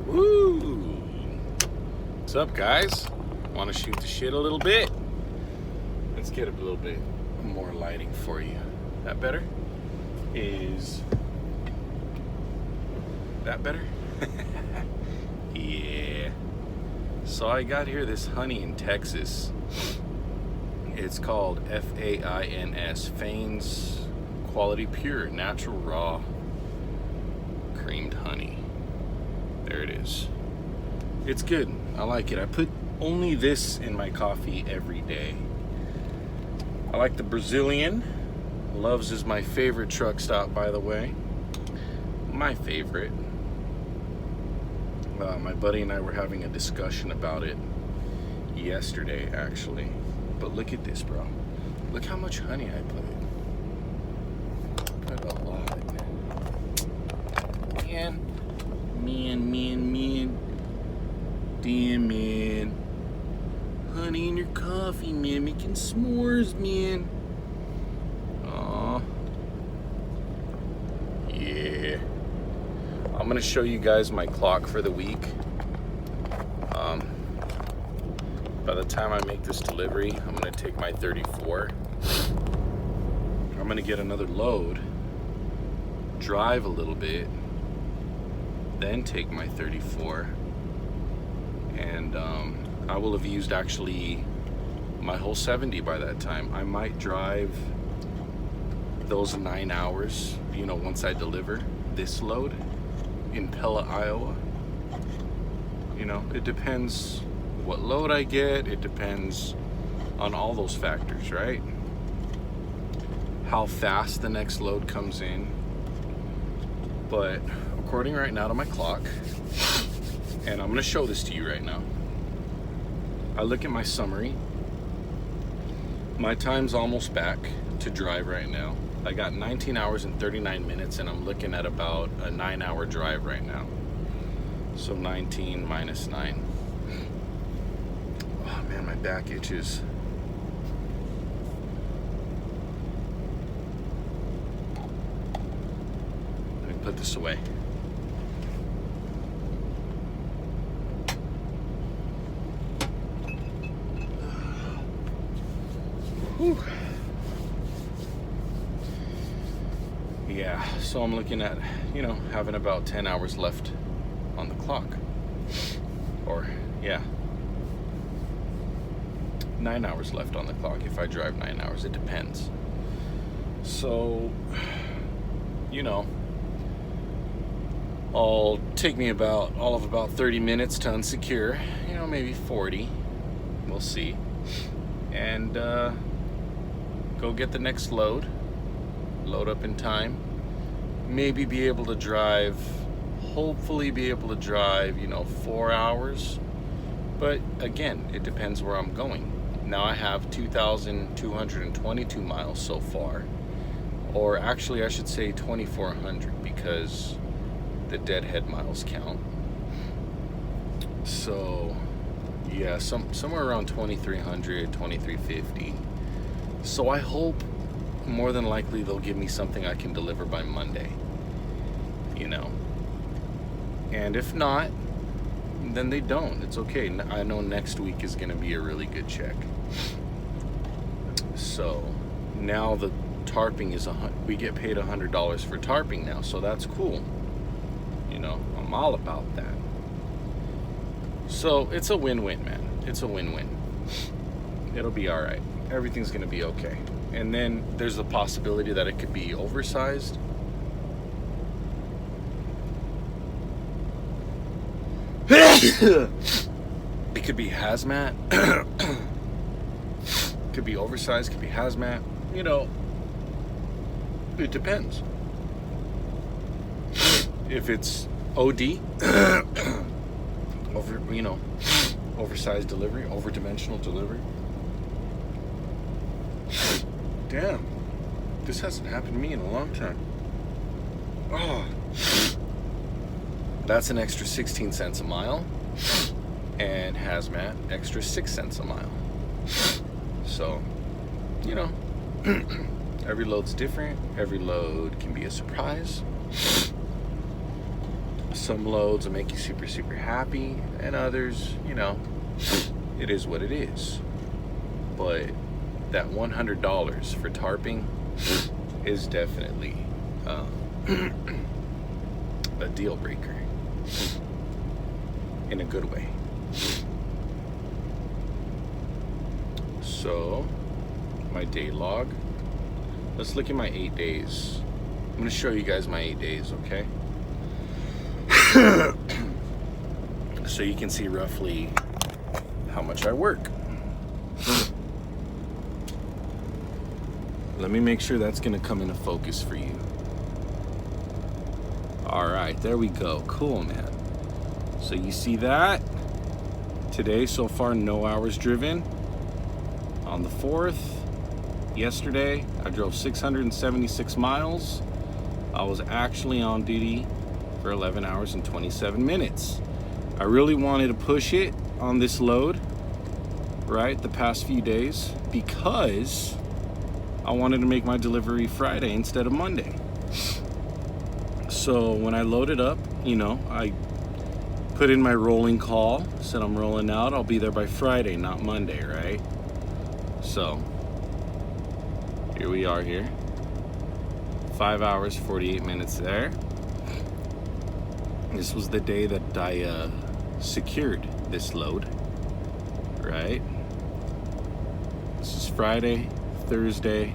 Woo! What's up, guys? Want to shoot the shit a little bit? Let's get a little bit more lighting for you. That better? Is that better? Yeah. So I got here this honey in Texas. It's called FAINS, Fain's Quality Pure Natural Raw Creamed Honey. There it is. It's good. I like it. I put only this in my coffee every day. I like the Brazilian. Love's is my favorite truck stop, by the way. My favorite. My buddy and I were having a discussion about it yesterday, actually. But look at this, bro. Look how much honey I put. Put a lot. Man. Damn, man. Honey in your coffee, man. Making s'mores, man. Aw. Yeah. I'm gonna show you guys my clock for the week. By the time I make this delivery, I'm gonna take my 34. I'm gonna get another load, drive a little bit, then take my 34, and I will have used actually my whole 70 by that time. I might drive those 9 hours, once I deliver this load in Pella, Iowa. It depends what load I get. It depends on all those factors, right? How fast the next load comes in. But according right now to my clock, and I'm gonna show this to you right now. I look at my summary. My time's almost back to drive right now. I got 19 hours and 39 minutes, and I'm looking at about a 9-hour drive right now. So 19 minus 9. Oh man, my back itches. Let me put this away. Whew. Yeah, so I'm looking at, having about 10 hours left on the clock. Or, 9 hours left on the clock if I drive 9 hours. It depends. So, it'll take me all of about 30 minutes to unsecure, maybe 40. We'll see. And go get the next load up in time, maybe be able to drive, hopefully be able to drive 4 hours, but again, it depends where I'm going. Now I have 2,222 miles so far, or actually I should say 2,400, because the deadhead miles count. So yeah, somewhere around 2,300, 2,350. So I hope, more than likely, they'll give me something I can deliver by Monday. And if not, then they don't. It's okay. I know next week is going to be a really good check. So now the tarping is we get paid $100 for tarping now, so that's cool. I'm all about that. So it's a win-win, man. It's a win-win. It'll be all right. Everything's going to be okay. And then there's the possibility that it could be oversized. It could be hazmat. Could be oversized, could be hazmat. It depends. If it's OD, oversized delivery, overdimensional delivery. Damn, this hasn't happened to me in a long time. Oh, that's an extra 16 cents a mile, and hazmat extra 6 cents a mile. So, every load's different. Every load can be a surprise. Some loads will make you super, super happy, and others, you know, it is what it is. But that $100 for tarping is definitely a deal breaker in a good way. So, my day log. Let's look at my 8 days. I'm gonna show you guys my 8 days, okay? So you can see roughly how much I work. Let me make sure that's gonna come into focus for you. All right, there we go. Cool, man. So you see that? Today, so far, no hours driven. On the 4th, yesterday, I drove 676 miles. I was actually on duty for 11 hours and 27 minutes. I really wanted to push it on this load, right, the past few days, because I wanted to make my delivery Friday instead of Monday. So when I loaded up, you know, I put in my rolling call, said I'm rolling out, I'll be there by Friday, not Monday, right? So here we are here. 5 hours, 48 minutes there. This was the day that I secured this load, right? This is Friday, Thursday,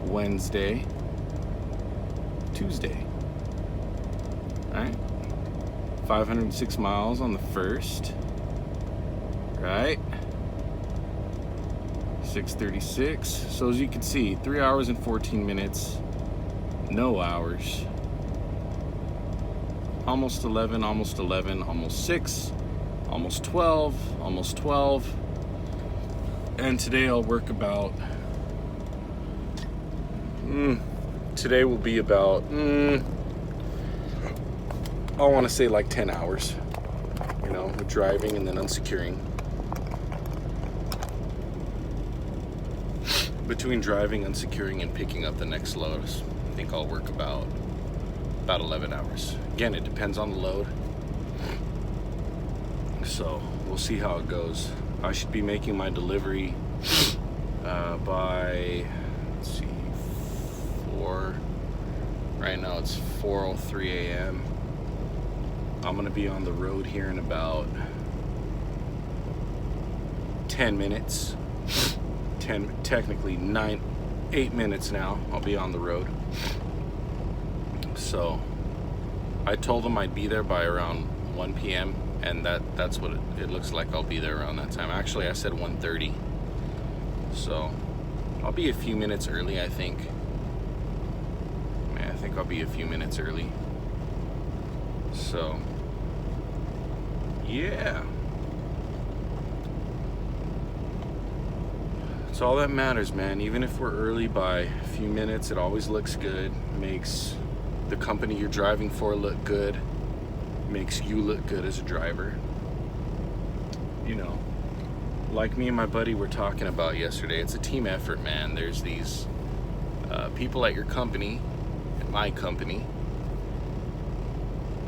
Wednesday, Tuesday. All right, 506 miles on the 1st, right? 6:36. So as you can see, 3 hours and 14 minutes, no hours. Almost 11, almost 11, almost 6, almost 12, almost 12. And today I'll work about, today will be about, I want to say like 10 hours, you know, with driving and then unsecuring. Between driving, unsecuring, and picking up the next loads, I think I'll work about 11 hours. Again, it depends on the load. So we'll see how it goes. I should be making my delivery by, let's see, 4. Right now it's 4:03 a.m. I'm gonna be on the road here in about 10 minutes. Technically 8 minutes now. I'll be on the road. So I told them I'd be there by around 1 p.m. and that's what it looks like. I'll be there around that time. Actually, I said 1:30. So I'll be a few minutes early, I think. I think I'll be a few minutes early. So yeah. It's all that matters, man. Even if we're early by a few minutes, it always looks good. Makes the company you're driving for look good. Makes you look good as a driver. You know, like me and my buddy were talking about yesterday, it's a team effort, man. There's these people at your company, at my company,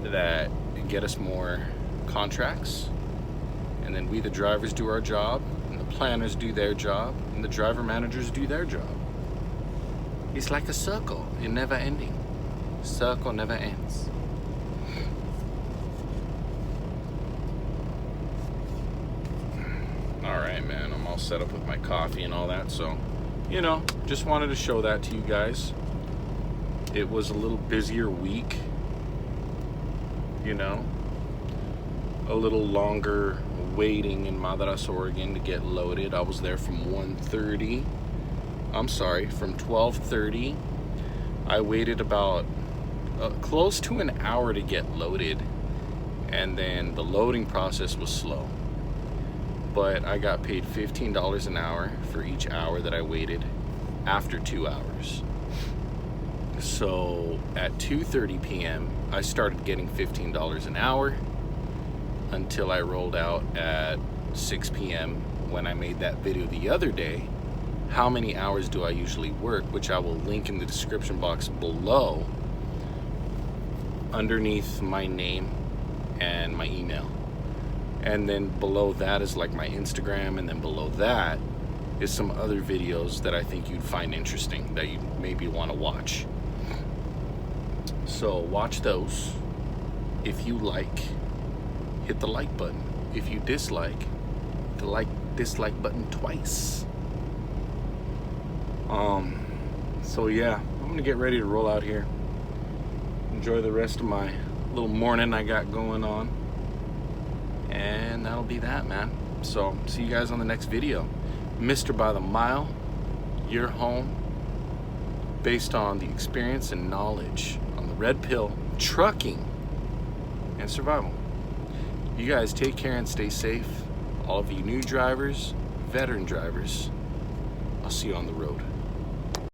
that get us more contracts. And then we, the drivers, do our job. Planners do their job, and the driver managers do their job. It's like a circle, it never ending. Circle never ends. All right, man, I'm all set up with my coffee and all that, so, you know, just wanted to show that to you guys. It was a little busier week, you know, a little longer waiting in Madras, Oregon to get loaded. I was there from 12:30. I waited about close to an hour to get loaded, and then the loading process was slow. But I got paid $15 an hour for each hour that I waited after 2 hours. So at 2:30 p.m. I started getting $15 an hour until I rolled out at 6 p.m. when I made that video the other day. How many hours do I usually work, which I will link in the description box below. underneath my name and my email. And then below that is like my Instagram, and then below that is some other videos that I think you'd find interesting, that you maybe want to watch. So watch those. If you like, hit the like button. If you dislike, hit the dislike button twice. So yeah, I'm gonna get ready to roll out here. Enjoy the rest of my little morning I got going on. And that'll be that, man. So see you guys on the next video. Mr. by the Mile, your home, based on the experience and knowledge on the red pill, trucking, and survival. You guys take care and stay safe. All of you new drivers, veteran drivers, I'll see you on the road.